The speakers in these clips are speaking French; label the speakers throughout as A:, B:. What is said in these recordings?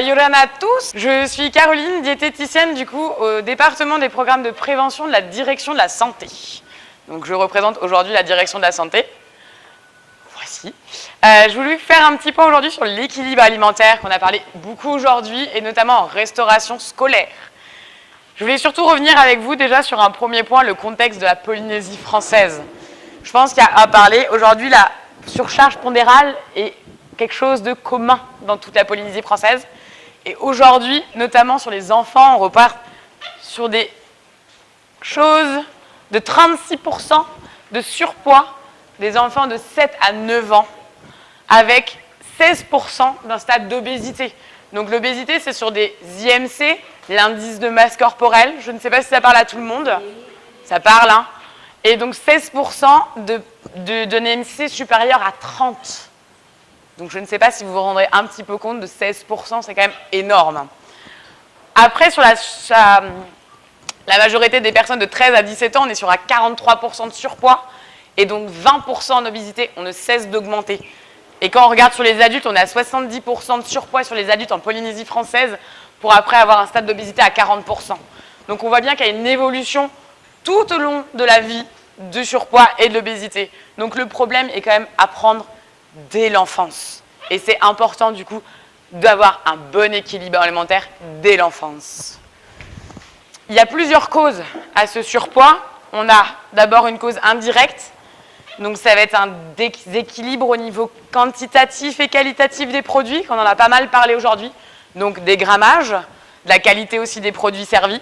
A: Yorana à tous, je suis Caroline, diététicienne du coup au département des programmes de prévention de la direction de la santé. Donc je représente aujourd'hui la direction de la santé. Voici. Je voulais faire un petit point aujourd'hui sur l'équilibre alimentaire qu'on a parlé beaucoup aujourd'hui et notamment en restauration scolaire. Je voulais surtout revenir avec vous déjà sur un premier point, le contexte de la Polynésie française. Je pense qu'il y a à parler aujourd'hui la surcharge pondérale est quelque chose de commun dans toute la Polynésie française. Et aujourd'hui, notamment sur les enfants, on repart sur des choses de 36% de surpoids des enfants de 7 à 9 ans, avec 16% d'un stade d'obésité. Donc l'obésité, c'est sur des IMC, l'indice de masse corporelle. Je ne sais pas si ça parle à tout le monde. Ça parle, hein. Et donc 16% d'un IMC supérieur à 30. Donc je ne sais pas si vous vous rendrez un petit peu compte de 16%, c'est quand même énorme. Après, sur la majorité des personnes de 13 à 17 ans, on est sur à 43% de surpoids et donc 20% en obésité, on ne cesse d'augmenter. Et quand on regarde sur les adultes, on est à 70% de surpoids sur les adultes en Polynésie française pour après avoir un stade d'obésité à 40%. Donc on voit bien qu'il y a une évolution tout au long de la vie de surpoids et de l'obésité. Donc le problème est quand même à prendre dès l'enfance. Et c'est important du coup d'avoir un bon équilibre alimentaire dès l'enfance. Il y a plusieurs causes à ce surpoids. On a d'abord une cause indirecte. Donc ça va être un déséquilibre au niveau quantitatif et qualitatif des produits, qu'on en a pas mal parlé aujourd'hui. Donc des grammages, de la qualité aussi des produits servis.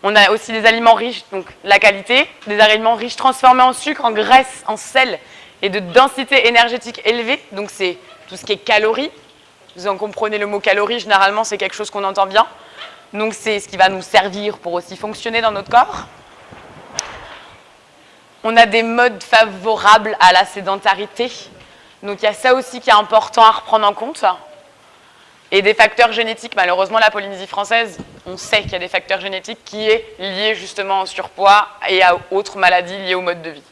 A: On a aussi des aliments riches, donc la qualité, des aliments riches transformés en sucre, en graisse, en sel et de densité énergétique élevée. Donc c'est tout ce qui est calories. Vous en comprenez le mot calories, généralement c'est quelque chose qu'on entend bien. Donc c'est ce qui va nous servir pour aussi fonctionner dans notre corps. On a des modes favorables à la sédentarité. Donc il y a ça aussi qui est important à reprendre en compte. Et des facteurs génétiques. Malheureusement, la Polynésie française, on sait qu'il y a des facteurs génétiques qui est liés justement au surpoids et à autres maladies liées au mode de vie.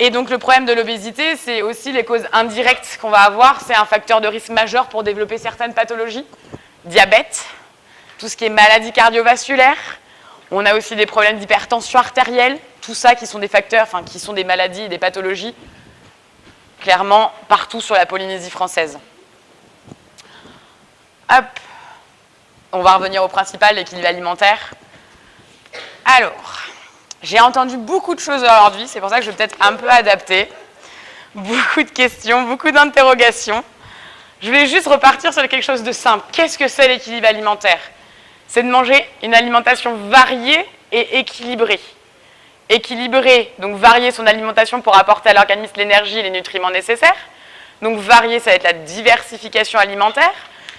A: Et donc le problème de l'obésité, c'est aussi les causes indirectes qu'on va avoir. C'est un facteur de risque majeur pour développer certaines pathologies. Diabète, tout ce qui est maladie cardiovasculaire. On a aussi des problèmes d'hypertension artérielle. Tout ça qui sont des facteurs, enfin qui sont des maladies et des pathologies, clairement partout sur la Polynésie française. Hop, on va revenir au principal, l'équilibre alimentaire. Alors, j'ai entendu beaucoup de choses aujourd'hui, c'est pour ça que je vais peut-être un peu adapter. Beaucoup de questions, beaucoup d'interrogations. Je voulais juste repartir sur quelque chose de simple. Qu'est-ce que c'est l'équilibre alimentaire? C'est de manger une alimentation variée et équilibrée. Équilibrer, donc varier son alimentation pour apporter à l'organisme l'énergie et les nutriments nécessaires. Donc varier, ça va être la diversification alimentaire.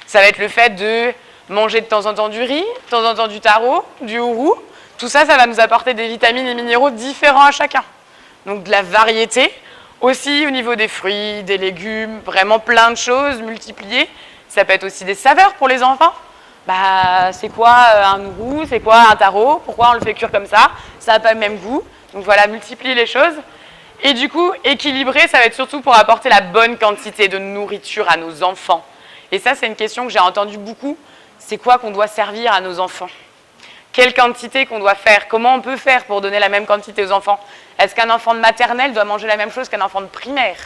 A: Ça va être le fait de manger de temps en temps du riz, de temps en temps du taro, du hourou. Tout ça, ça va nous apporter des vitamines et minéraux différents à chacun. Donc de la variété. Aussi au niveau des fruits, des légumes, vraiment plein de choses multipliées. Ça peut être aussi des saveurs pour les enfants. Bah, c'est quoi un hourou, c'est quoi un taro, pourquoi on le fait cuire comme ça n'a pas le même goût. Donc voilà, multiplier les choses. Et du coup, équilibrer, ça va être surtout pour apporter la bonne quantité de nourriture à nos enfants. Et ça, c'est une question que j'ai entendue beaucoup. C'est quoi qu'on doit servir à nos enfants? Quelle quantité qu'on doit faire? Comment on peut faire pour donner la même quantité aux enfants? Est-ce qu'un enfant de maternelle doit manger la même chose qu'un enfant de primaire?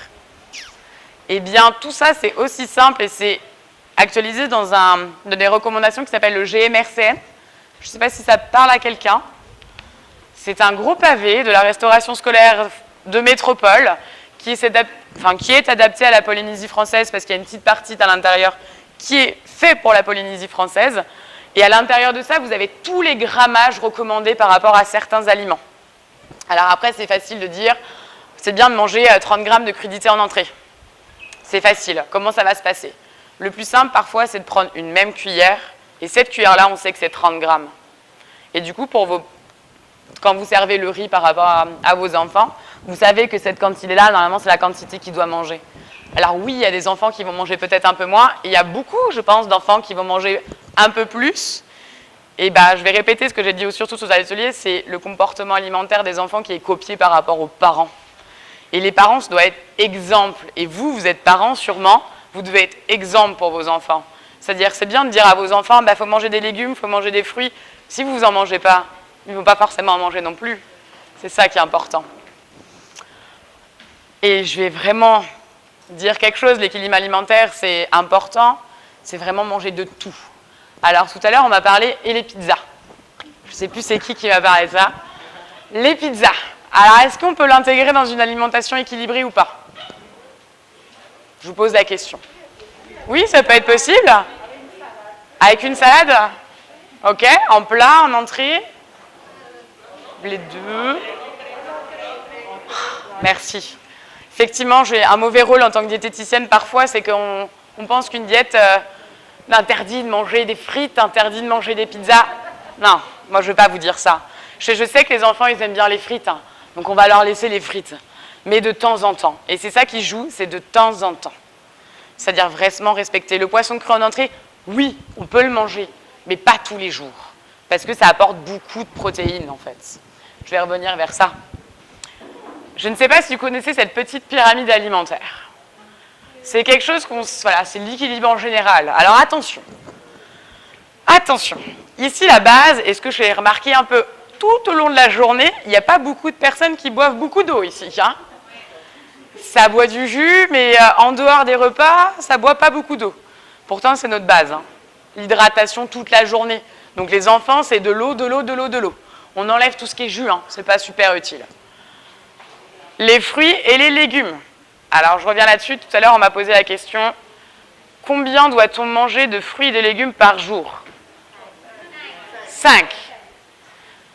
A: Eh bien, tout ça, c'est aussi simple et c'est actualisé dans des recommandations qui s'appelle le GMRCN. Je ne sais pas si ça parle à quelqu'un. C'est un gros pavé de la restauration scolaire de métropole qui est adapté à la Polynésie française parce qu'il y a une petite partie à l'intérieur qui est fait pour la Polynésie française. Et à l'intérieur de ça, vous avez tous les grammages recommandés par rapport à certains aliments. Alors après, c'est facile de dire, c'est bien de manger 30 grammes de crudités en entrée. C'est facile. Comment ça va se passer? Le plus simple, parfois, c'est de prendre une même cuillère. Et cette cuillère-là, on sait que c'est 30 grammes. Et du coup, quand vous servez le riz par rapport à vos enfants, vous savez que cette quantité-là, normalement, c'est la quantité qu'ils doivent manger. Alors oui, il y a des enfants qui vont manger peut-être un peu moins. Et il y a beaucoup, je pense, d'enfants qui vont manger un peu plus. Et je vais répéter ce que j'ai dit surtout aux ateliers, c'est le comportement alimentaire des enfants qui est copié par rapport aux parents. Et les parents, ça doit être exemple. Et vous êtes parents sûrement. vous devez être exemple pour vos enfants. C'est-à-dire, c'est bien de dire à vos enfants, il faut manger des légumes, il faut manger des fruits. Si vous n'en mangez pas, ils ne vont pas forcément en manger non plus. C'est ça qui est important. Et je vais vraiment dire quelque chose, l'équilibre alimentaire, c'est important, c'est vraiment manger de tout. Alors, tout à l'heure, on m'a parlé, et les pizzas. Je ne sais plus c'est qui m'a parlé de ça. Les pizzas. Alors, est-ce qu'on peut l'intégrer dans une alimentation équilibrée ou pas? Je vous pose la question. Oui, ça peut être possible. Avec une salade? Ok, en plat, en entrée? Les deux. Merci. Effectivement, j'ai un mauvais rôle en tant que diététicienne parfois, c'est qu'on pense qu'une diète interdit de manger des frites, interdit de manger des pizzas. Non, moi je ne vais pas vous dire ça. Je sais que les enfants, ils aiment bien les frites, hein, donc on va leur laisser les frites, mais de temps en temps. Et c'est ça qui joue, c'est de temps en temps. C'est-à-dire vraiment respecter. Le poisson cru en entrée, oui, on peut le manger, mais pas tous les jours, parce que ça apporte beaucoup de protéines en fait. Je vais revenir vers ça. Je ne sais pas si vous connaissez cette petite pyramide alimentaire. C'est quelque chose voilà, c'est l'équilibre en général. Alors attention. Attention. Ici, la base, et ce que j'ai remarqué un peu tout au long de la journée, il n'y a pas beaucoup de personnes qui boivent beaucoup d'eau ici. Hein. Ça boit du jus, mais en dehors des repas, ça ne boit pas beaucoup d'eau. Pourtant, c'est notre base. Hein. L'hydratation toute la journée. Donc les enfants, c'est de l'eau, de l'eau, de l'eau, de l'eau. On enlève tout ce qui est jus, hein. Ce n'est pas super utile. Les fruits et les légumes. Alors, je reviens là-dessus. Tout à l'heure, on m'a posé la question, combien doit-on manger de fruits et de légumes par jour? 5.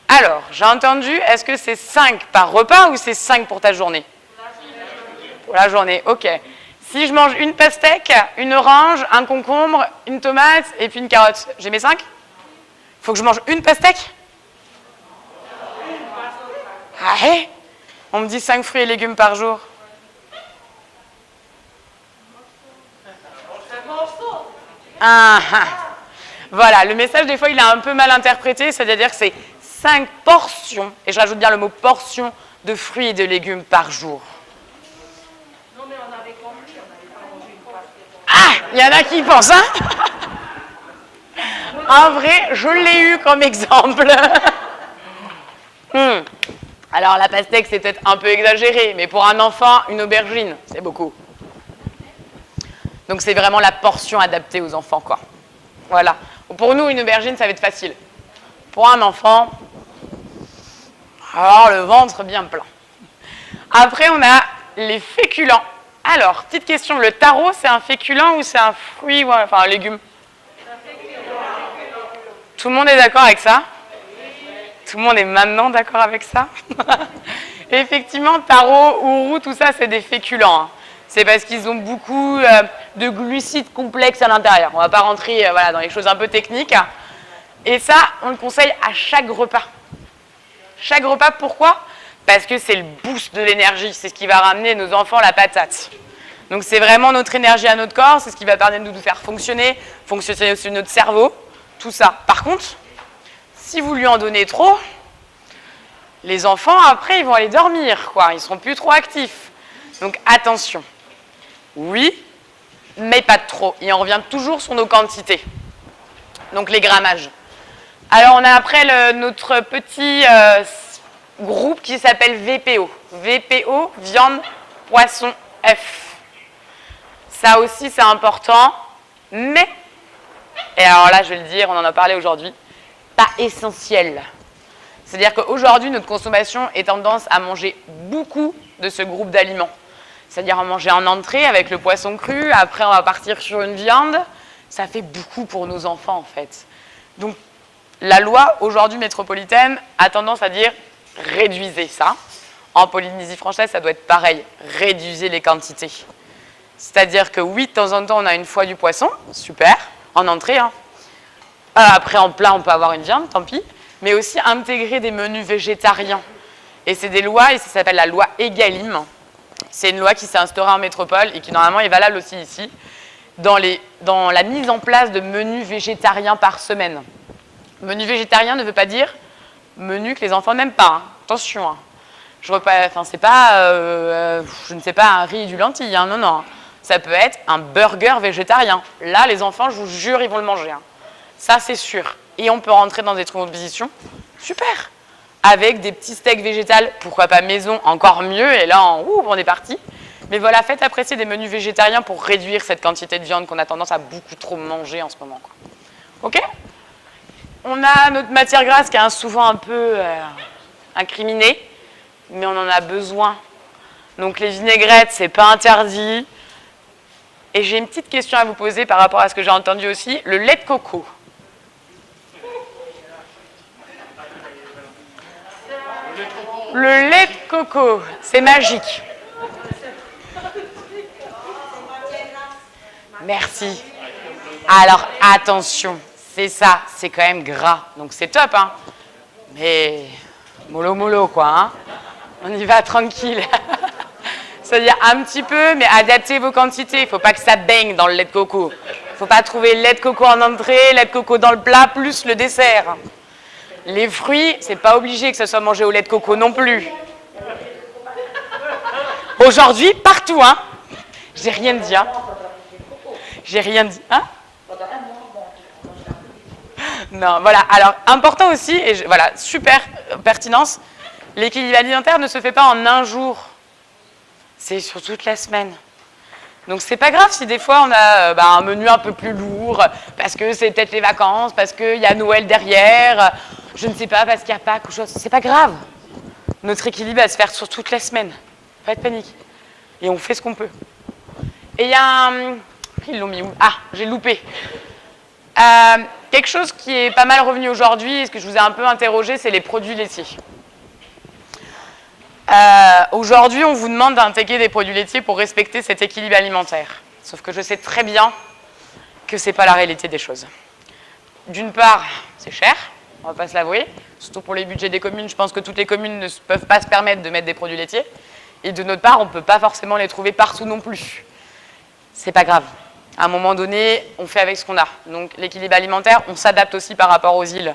A: Alors, j'ai entendu, est-ce que c'est 5 par repas ou c'est 5 pour ta journée? Pour la journée, ok. Si je mange une pastèque, une orange, un concombre, une tomate et puis une carotte, j'ai mes 5? Il faut que je mange une pastèque? Ah ouais? On me dit 5 fruits et légumes par jour. Ah, ah. Voilà, le message des fois il est un peu mal interprété, c'est-à-dire que c'est 5 portions, et je rajoute bien le mot portion, de fruits et de légumes par jour. Non mais on avait compris, on n'avait pas mangé une pastèque. Ah, il y en a qui y pensent, hein? En vrai, je l'ai eu comme exemple. Alors la pastèque c'est peut-être un peu exagéré, mais pour un enfant, une aubergine, c'est beaucoup. Donc c'est vraiment la portion adaptée aux enfants, quoi. Voilà. Pour nous, une aubergine, ça va être facile. Pour un enfant, alors le ventre bien plein. Après, on a les féculents. Alors, petite question, le taro, c'est un féculent ou c'est un fruit, enfin un légume? Tout le monde est d'accord avec ça? Tout le monde est maintenant d'accord avec ça? Effectivement, taro, ourou, tout ça, c'est des féculents. Hein. C'est parce qu'ils ont beaucoup de glucides complexes à l'intérieur. On ne va pas rentrer voilà, dans les choses un peu techniques. Et ça, on le conseille à chaque repas. Chaque repas, pourquoi? Parce que c'est le boost de l'énergie. C'est ce qui va ramener nos enfants la patate. Donc c'est vraiment notre énergie à notre corps. C'est ce qui va permettre de nous faire fonctionner aussi notre cerveau, tout ça. Par contre, si vous lui en donnez trop, les enfants, après, ils vont aller dormir, quoi. Ils ne seront plus trop actifs. Donc attention. Oui, mais pas de trop. Et on revient toujours sur nos quantités. Donc les grammages. Alors on a après notre petit groupe qui s'appelle VPO. VPO, viande, poisson, F. Ça aussi c'est important, mais, et alors là je vais le dire, on en a parlé aujourd'hui, pas essentiel. C'est-à-dire qu'aujourd'hui notre consommation est tendance à manger beaucoup de ce groupe d'aliments. C'est-à-dire en manger en entrée avec le poisson cru, après on va partir sur une viande. Ça fait beaucoup pour nos enfants en fait. Donc la loi aujourd'hui métropolitaine a tendance à dire réduisez ça. En Polynésie française, ça doit être pareil, réduisez les quantités. C'est-à-dire que oui, de temps en temps, on a une fois du poisson, super, en entrée. Hein. Après, en plat, on peut avoir une viande, tant pis. Mais aussi intégrer des menus végétariens. Et c'est des lois, et ça s'appelle la loi Egalim. C'est une loi qui s'est instaurée en métropole et qui normalement est valable aussi ici, dans la mise en place de menus végétariens par semaine. Menu végétarien ne veut pas dire menu que les enfants n'aiment pas. Hein. Attention. Hein. C'est pas, je ne sais pas, un riz et du lentille. Hein. Non, non. Ça peut être un burger végétarien. Là, les enfants, je vous jure, ils vont le manger. Hein. Ça, c'est sûr. Et on peut rentrer dans des compositions super. Avec des petits steaks végétales, pourquoi pas maison, encore mieux. Et là, on est parti. Mais voilà, faites apprécier des menus végétariens pour réduire cette quantité de viande qu'on a tendance à beaucoup trop manger en ce moment. Quoi. OK? On a notre matière grasse qui est souvent un peu incriminée, mais on en a besoin. Donc les vinaigrettes, c'est pas interdit. Et j'ai une petite question à vous poser par rapport à ce que j'ai entendu aussi. Le lait de coco. Le lait de coco, c'est magique. Merci. Alors, attention, c'est ça, c'est quand même gras. Donc c'est top, hein. Mais mollo mollo, quoi, hein. On y va tranquille. C'est-à-dire un petit peu, mais adaptez vos quantités. Il ne faut pas que ça baigne dans le lait de coco. Il ne faut pas trouver lait de coco en entrée, lait de coco dans le plat, plus le dessert. Les fruits, c'est pas obligé que ce soit mangé au lait de coco non plus. Aujourd'hui, partout, hein. J'ai rien dit, hein. J'ai rien dit, hein. Non, voilà. Alors, important aussi, et voilà, super pertinence, l'équilibre alimentaire ne se fait pas en un jour. C'est sur toute la semaine. Donc c'est pas grave si des fois on a un menu un peu plus lourd, parce que c'est peut-être les vacances, parce qu'il y a Noël derrière, je ne sais pas, parce qu'il y a Pâques ou chose. C'est pas grave. Notre équilibre va se faire sur toute la semaine. Pas de panique. Et on fait ce qu'on peut. Et il y a un... Ils l'ont mis où? Ah, j'ai loupé. Quelque chose qui est pas mal revenu aujourd'hui, et ce que je vous ai un peu interrogé, c'est les produits laitiers. Aujourd'hui, on vous demande d'intégrer des produits laitiers pour respecter cet équilibre alimentaire. Sauf que je sais très bien que ce n'est pas la réalité des choses. D'une part, c'est cher, on ne va pas se l'avouer. Surtout pour les budgets des communes, je pense que toutes les communes ne peuvent pas se permettre de mettre des produits laitiers. Et de notre part, on ne peut pas forcément les trouver partout non plus. C'est pas grave. À un moment donné, on fait avec ce qu'on a. Donc l'équilibre alimentaire, on s'adapte aussi par rapport aux îles.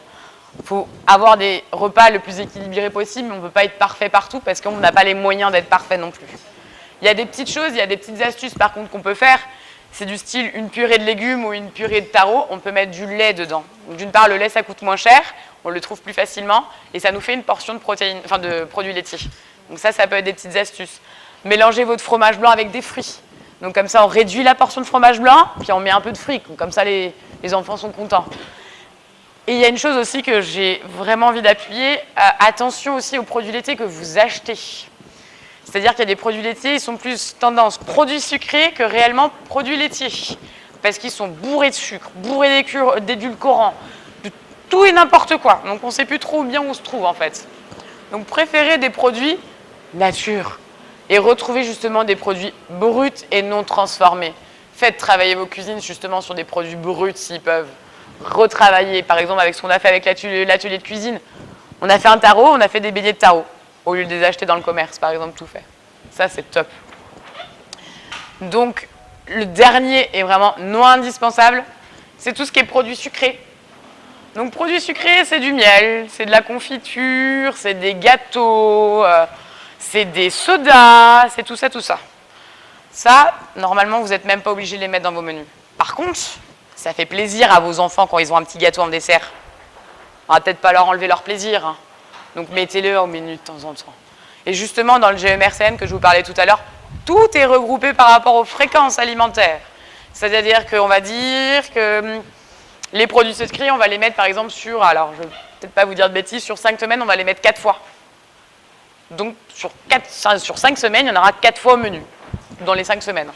A: Il faut avoir des repas le plus équilibrés possible, mais on ne peut pas être parfait partout parce qu'on n'a pas les moyens d'être parfait non plus. Il y a des petites choses, il y a des petites astuces par contre qu'on peut faire. C'est du style une purée de légumes ou une purée de taro, on peut mettre du lait dedans. D'une part, le lait ça coûte moins cher, on le trouve plus facilement et ça nous fait une portion de protéines, enfin de produits laitiers. Donc ça peut être des petites astuces. Mélangez votre fromage blanc avec des fruits. Donc comme ça, on réduit la portion de fromage blanc, puis on met un peu de fruits. Comme ça, les enfants sont contents. Et il y a une chose aussi que j'ai vraiment envie d'appuyer, attention aussi aux produits laitiers que vous achetez. C'est-à-dire qu'il y a des produits laitiers, ils sont plus tendance produits sucrés que réellement produits laitiers. Parce qu'ils sont bourrés de sucre, bourrés d'édulcorants, de tout et n'importe quoi. Donc on ne sait plus trop bien où on se trouve en fait. Donc préférez des produits nature et retrouvez justement des produits bruts et non transformés. Faites travailler vos cuisines justement sur des produits bruts s'ils peuvent. Retravailler, par exemple avec ce qu'on a fait avec l'atelier de cuisine. On a fait un taro, on a fait des beignets de taro, au lieu de les acheter dans le commerce, par exemple, tout fait. Ça, c'est top. Donc, le dernier est vraiment non indispensable, c'est tout ce qui est produits sucrés. Donc, produits sucrés, c'est du miel, c'est de la confiture, c'est des gâteaux, c'est des sodas, c'est tout ça, tout ça. Ça, normalement, vous n'êtes même pas obligé de les mettre dans vos menus. Par contre, ça fait plaisir à vos enfants quand ils ont un petit gâteau en dessert. On va peut-être pas leur enlever leur plaisir. Hein. Donc mettez-le au menu de temps en temps. Et justement, dans le GMRCN que je vous parlais tout à l'heure, tout est regroupé par rapport aux fréquences alimentaires. C'est-à-dire qu'on va dire que les produits sucrés, on va les mettre par exemple sur, alors je ne vais peut-être pas vous dire de bêtises, sur 5 semaines, on va les mettre 4 fois. Donc sur 5 semaines, il y en aura 4 fois au menu, dans les 5 semaines.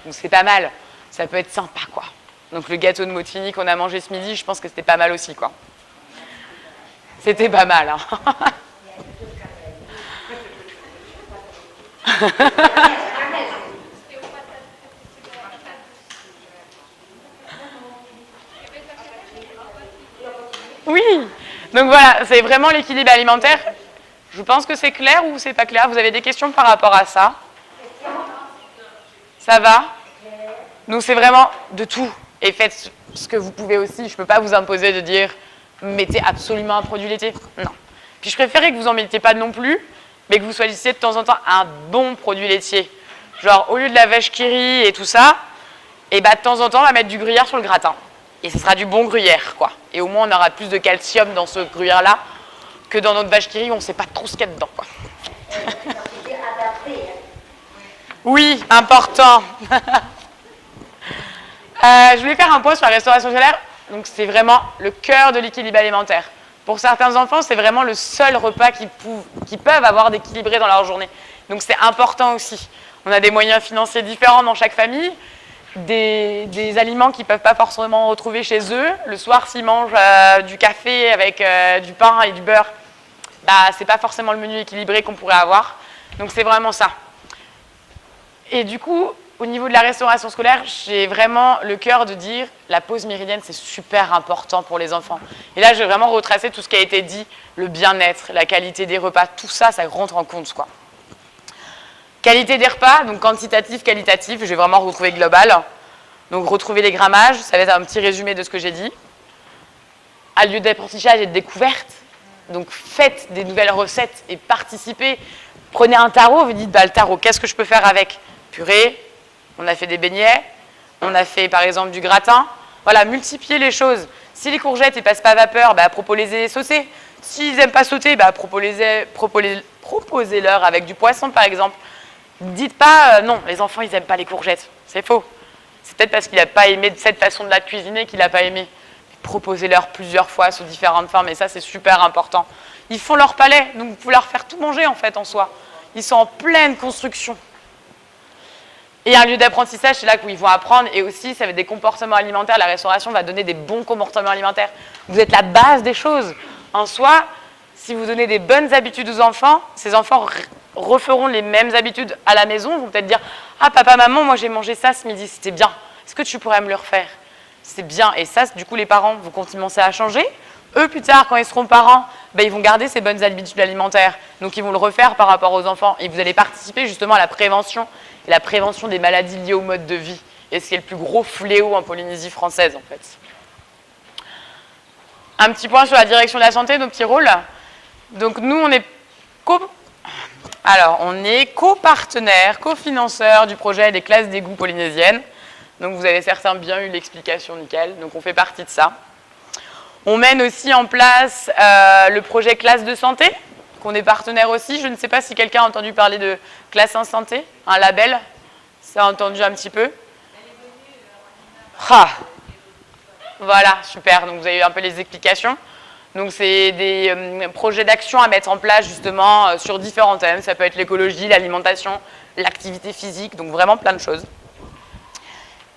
A: Donc c'est pas mal, ça peut être sympa quoi. Donc le gâteau de Motini qu'on a mangé ce midi, je pense que c'était pas mal aussi, quoi. C'était pas mal, hein. Oui, donc voilà, c'est vraiment l'équilibre alimentaire. Je pense que c'est clair ou c'est pas clair. Vous avez des questions par rapport à ça? Ça va? Donc c'est vraiment de tout. Et faites ce que vous pouvez aussi. Je ne peux pas vous imposer de dire mettez absolument un produit laitier. Non. Puis je préférais que vous n'en mettiez pas non plus, mais que vous choisissiez de temps en temps un bon produit laitier. Genre, au lieu de la vache qui rit et tout ça, et bah, de temps en temps, on va mettre du gruyère sur le gratin. Et ce sera du bon gruyère, quoi. Et au moins, on aura plus de calcium dans ce gruyère-là que dans notre vache qui rit, on ne sait pas trop ce qu'il y a dedans, quoi. Oui, important. Je voulais faire un point sur la restauration scolaire. Donc, c'est vraiment le cœur de l'équilibre alimentaire. Pour certains enfants, c'est vraiment le seul repas qu'ils peuvent avoir d'équilibré dans leur journée. Donc, c'est important aussi. On a des moyens financiers différents dans chaque famille, des aliments qu'ils ne peuvent pas forcément retrouver chez eux. Le soir, s'ils mangent du café avec du pain et du beurre, bah, ce n'est pas forcément le menu équilibré qu'on pourrait avoir. Donc, c'est vraiment ça. Et du coup, au niveau de la restauration scolaire, j'ai vraiment le cœur de dire la pause méridienne, c'est super important pour les enfants. Et là, j'ai vraiment retracé tout ce qui a été dit, le bien-être, la qualité des repas, tout ça, ça rentre en compte, quoi. Qualité des repas, donc quantitatif, qualitatif, je vais vraiment retrouver global. Donc retrouver les grammages, ça va être un petit résumé de ce que j'ai dit. Un lieu d'apprentissage et de découverte, donc faites des nouvelles recettes et participez. Prenez un tarot, vous dites, bah, le tarot, qu'est-ce que je peux faire avec? Purée, on a fait des beignets, on a fait par exemple du gratin. Voilà, multipliez les choses. Si les courgettes ne passent pas à vapeur, bah, proposez-les sautées. S'ils n'aiment pas sauter, bah, proposez-leur avec du poisson par exemple. Dites pas, non, les enfants, ils n'aiment pas les courgettes. C'est faux. C'est peut-être parce qu'il n'a pas aimé cette façon de la cuisiner qu'il n'a pas aimé. Proposez-leur plusieurs fois sous différentes formes, et ça, c'est super important. Ils font leur palais, donc vous pouvez leur faire tout manger, en fait, en soi. Ils sont en pleine construction. Et un lieu d'apprentissage, c'est là où ils vont apprendre, et aussi, ça va être des comportements alimentaires. La restauration va donner des bons comportements alimentaires. Vous êtes la base des choses. En soi, si vous donnez des bonnes habitudes aux enfants, ces enfants referont les mêmes habitudes à la maison. Ils vont peut-être dire « Ah, papa, maman, moi j'ai mangé ça ce midi, c'était bien. Est-ce que tu pourrais me le refaire ?» C'est bien. Et ça, du coup, les parents vont commencer à changer. Eux, plus tard, quand ils seront parents, ben, ils vont garder ces bonnes habitudes alimentaires. Donc, ils vont le refaire par rapport aux enfants. Et vous allez participer justement à la prévention, et la prévention des maladies liées au mode de vie. Et ce qui est le plus gros fléau en Polynésie française, en fait. Un petit point sur la direction de la santé, nos petits rôles. Donc, nous, on est copartenaires, cofinanceurs du projet des classes d'égout polynésiennes. Donc, vous avez certains bien eu l'explication, nickel. Donc, on fait partie de ça. On mène aussi en place le projet classe de santé, qu'on est partenaire aussi. Je ne sais pas si quelqu'un a entendu parler de classe en santé, un label. Ça a entendu un petit peu. Ah. Voilà, super. Donc, vous avez eu un peu les explications. Donc, c'est des projets d'action à mettre en place, justement, sur différents thèmes. Ça peut être l'écologie, l'alimentation, l'activité physique, donc vraiment plein de choses.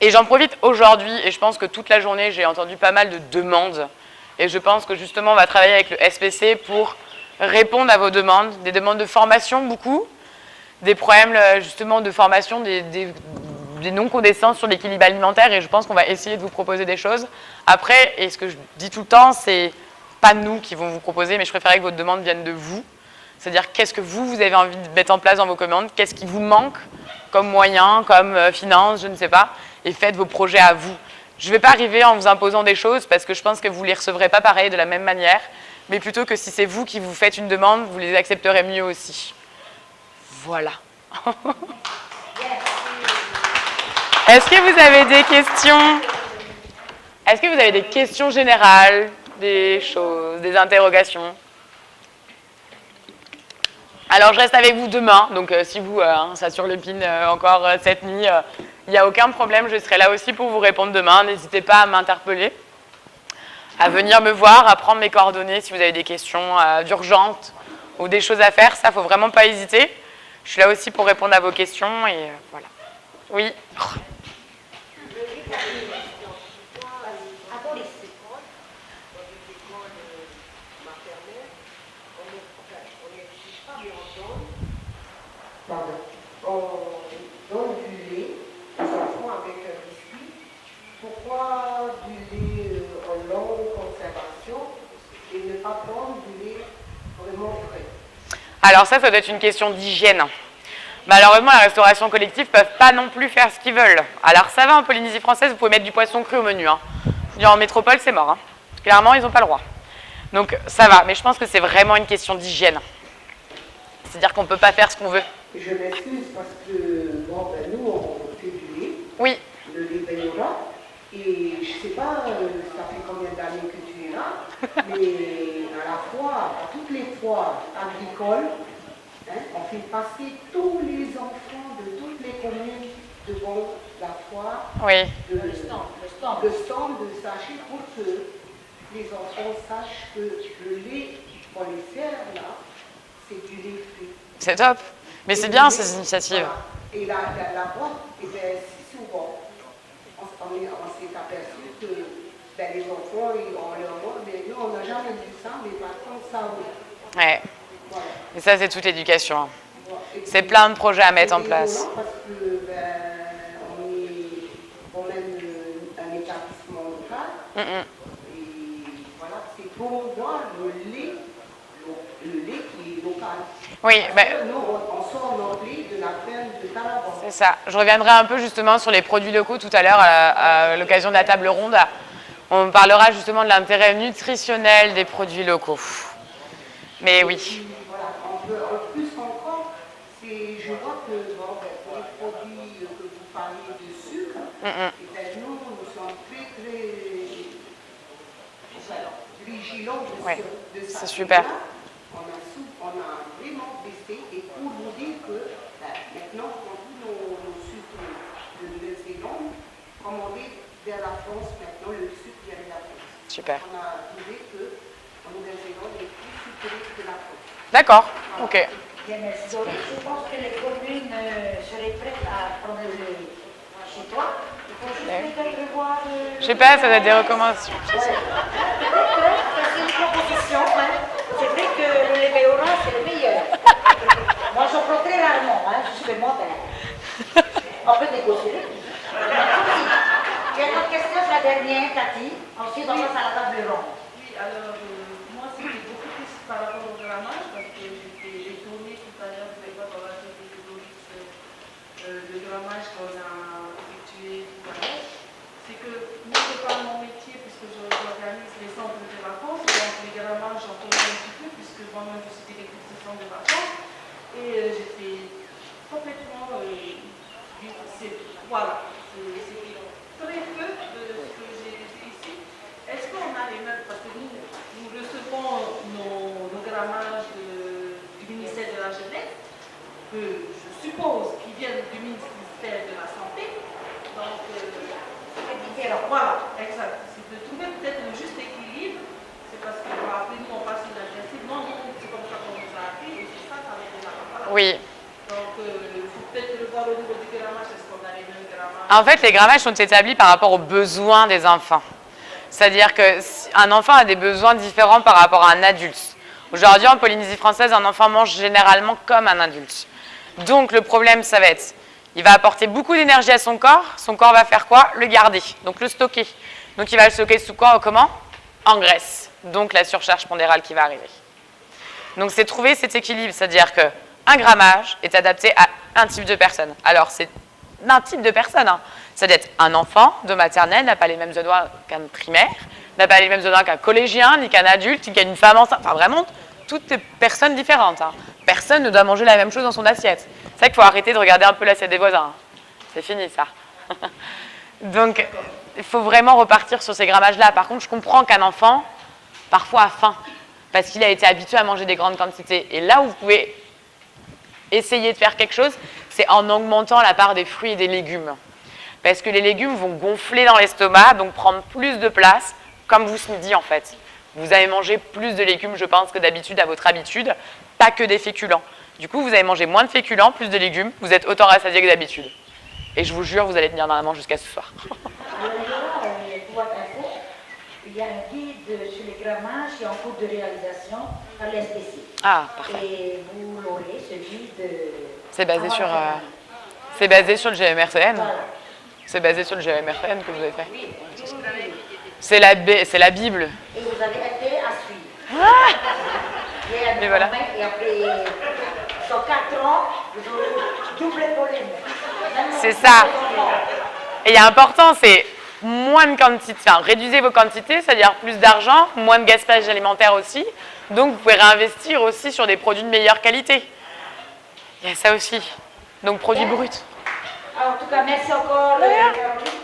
A: Et j'en profite aujourd'hui, et je pense que toute la journée, j'ai entendu pas mal de demandes. Et je pense que justement, on va travailler avec le SPC pour répondre à vos demandes. Des demandes de formation, beaucoup. Des problèmes, justement, de formation, des non-connaissances sur l'équilibre alimentaire. Et je pense qu'on va essayer de vous proposer des choses. Après, et ce que je dis tout le temps, c'est pas nous qui vont vous proposer, mais je préférerais que votre demande vienne de vous. C'est-à-dire, qu'est-ce que vous avez envie de mettre en place dans vos commandes? Qu'est-ce qui vous manque comme moyen, comme finance, je ne sais pas. Et faites vos projets à vous. Je ne vais pas arriver en vous imposant des choses parce que je pense que vous ne les recevrez pas pareil de la même manière, mais plutôt que si c'est vous qui vous faites une demande, vous les accepterez mieux aussi. Voilà. Est-ce que vous avez des questions? Est-ce que vous avez des questions générales, des choses, des interrogations? Alors, je reste avec vous demain, donc si vous, ça surlupine encore cette nuit, il n'y a aucun problème, je serai là aussi pour vous répondre demain. N'hésitez pas à m'interpeller, à venir me voir, à prendre mes coordonnées si vous avez des questions urgentes ou des choses à faire. Ça, il ne faut vraiment pas hésiter. Je suis là aussi pour répondre à vos questions et voilà. Oui.
B: On donne du lait aux enfants avec un biscuit. Pourquoi du lait en longue conservation et ne pas prendre du lait vraiment frais?
A: Alors ça doit être une question d'hygiène. Malheureusement, la restauration collective ne peuvent pas non plus faire ce qu'ils veulent. Alors ça va, en Polynésie française, vous pouvez mettre du poisson cru au menu. Hein. En métropole, c'est mort. Hein. Clairement, ils n'ont pas le droit. Donc ça va, mais je pense que c'est vraiment une question d'hygiène. C'est-à-dire qu'on ne peut pas faire ce qu'on veut.
B: Je m'excuse parce que bon, ben, nous, on fait du lait,
A: Oui.
B: le lait Benora, et je ne sais pas, ça fait combien d'années que tu es là, mais à la foire, à toutes les foires agricoles, hein, on fait passer tous les enfants de toutes les communes devant la foire,
A: Oui.
B: le stand de sachet pour que les enfants sachent que le lait qu'on les sert là, c'est du lait frais.
A: C'est top. Mais c'est bien ces initiatives.
B: Voilà. Et la boîte, eh bien, souvent, on s'est aperçu que ben, les enfants, on leur voit, mais nous, on n'a jamais vu ça, mais par contre, ça, oui.
A: Ouais.
B: Voilà.
A: Et ça, c'est toute l'éducation. Hein.
B: Voilà.
A: C'est plein de projets à mettre en place.
B: Parce que, ben, on est quand même un établissement local. Et voilà, c'est pour voir le lait qui est local.
A: Oui, ben,
B: nous, on sort notre lait de la ferme de Calaban.
A: c'est ça. Je reviendrai un peu justement sur les produits locaux tout à l'heure à l'occasion de la table ronde. On parlera justement de l'intérêt nutritionnel des produits locaux. Mais oui.
B: Puis, voilà, en plus encore, je vois que bon, ben, pour les produits que vous parliez de sucre, et ben, nous sommes très vigilants de ça.
A: C'est super.
B: On a vraiment baissé, et pour vous dire que ben, maintenant, quand tous nos sucres de Nouvelle-Zélande, commandés vers la France, maintenant le sucre vient de la France.
A: Super.
B: On a trouvé qu'en Nouvelle-Zélande, il est plus sucré que la France.
A: D'accord. Ok.
C: Bien, merci. Je pense que les communes seraient prêtes à prendre le chez toi. Il faut juste peut-être voir.
A: Je sais pas, ça doit être des recommandations.
C: Ouais. Peut-être, c'est une proposition. Hein. C'est vrai que le lait Béora, c'est le meilleur. Moi, j'en prends très rarement, hein, justement. Ben, on peut négocier. Il y a une autre question, c'est la dernière, Cathy. Ensuite, on passe à la table ronde.
D: Oui, alors, moi, c'était beaucoup plus par rapport au grammage, parce que j'étais étonnée tout à l'heure, vous allez voir, dans la théorie de Doris, le grammage qu'on a effectué tout à l'heure. C'est que moi, ce n'est pas mon métier, puisque j'organise les centres de vacances, donc les grammages, j'en connais un petit peu, puisque moi-même, je suis directrice de centre de vacances, et j'étais complètement. Voilà, c'était très peu de ce que j'ai fait ici. Est-ce qu'on a les mêmes, parce que nous recevons nos grammages du ministère de la Jeunesse, que je suppose qu'ils viennent du ministère de la Santé. Donc,
C: C'est différent.
D: voilà, exact. C'est de trouver peut-être le juste équilibre. C'est parce que après nous, on passe une agressive. Non, c'est comme ça qu'on nous a appris, et c'est ça avec les enfants.
A: Oui.
D: Donc, il faut peut-être le voir au niveau du grammage. Est-ce qu'on a les mêmes grammages?
A: En fait, les grammages sont établis par rapport aux besoins des enfants. C'est-à-dire qu'un enfant a des besoins différents par rapport à un adulte. Aujourd'hui, en Polynésie française, un enfant mange généralement comme un adulte. Donc, le problème, ça va être, il va apporter beaucoup d'énergie à son corps va faire quoi? Le garder, donc le stocker. Donc, il va le stocker sous quoi? Comment? En graisse. Donc, la surcharge pondérale qui va arriver. Donc, c'est trouver cet équilibre, c'est-à-dire qu'un grammage est adapté à un type de personne. Alors, c'est d'un type de personne. Hein. C'est-à-dire un enfant de maternelle n'a pas les mêmes besoins qu'un primaire, n'a pas les mêmes besoins qu'un collégien, ni qu'un adulte, ni qu'une femme enceinte. Enfin, vraiment, toutes les personnes différentes. Hein. Personne ne doit manger la même chose dans son assiette. C'est vrai qu'il faut arrêter de regarder un peu l'assiette des voisins. Hein. C'est fini, ça. Donc, il faut vraiment repartir sur ces grammages-là. Par contre, je comprends qu'un enfant, parfois, a faim, parce qu'il a été habitué à manger des grandes quantités. Et là où vous pouvez essayer de faire quelque chose, c'est en augmentant la part des fruits et des légumes. Parce que les légumes vont gonfler dans l'estomac, donc prendre plus de place, comme vous ce midi en fait. Vous avez mangé plus de légumes, je pense, que d'habitude à votre habitude, pas que des féculents. Du coup, vous avez mangé moins de féculents, plus de légumes, vous êtes autant rassasié que d'habitude. Et je vous jure, vous allez tenir normalement jusqu'à ce soir.
C: Alors, il y aura, pour votre info, il y a un guide sur les grammages qui est en cours de réalisation par l'SPC.
A: Ah, parfait.
C: Et vous l'aurez, ce guide.
A: C'est basé sur, c'est basé sur le GMRCN.
C: Voilà.
A: C'est basé sur le GMRCN que vous avez fait.
C: Oui.
A: C'est la Bible.
C: Et vous avez intérêt à suivre.
A: Ah et voilà.
C: Et après, sur 4 ans, vous aurez double problème.
A: C'est ça. Et il y a important, c'est moins de quantité, enfin, réduisez vos quantités, c'est-à-dire plus d'argent, moins de gaspillage alimentaire aussi. Donc, vous pouvez réinvestir aussi sur des produits de meilleure qualité. Il y a ça aussi. Donc produit brut.
C: En tout cas, merci encore, Caroline.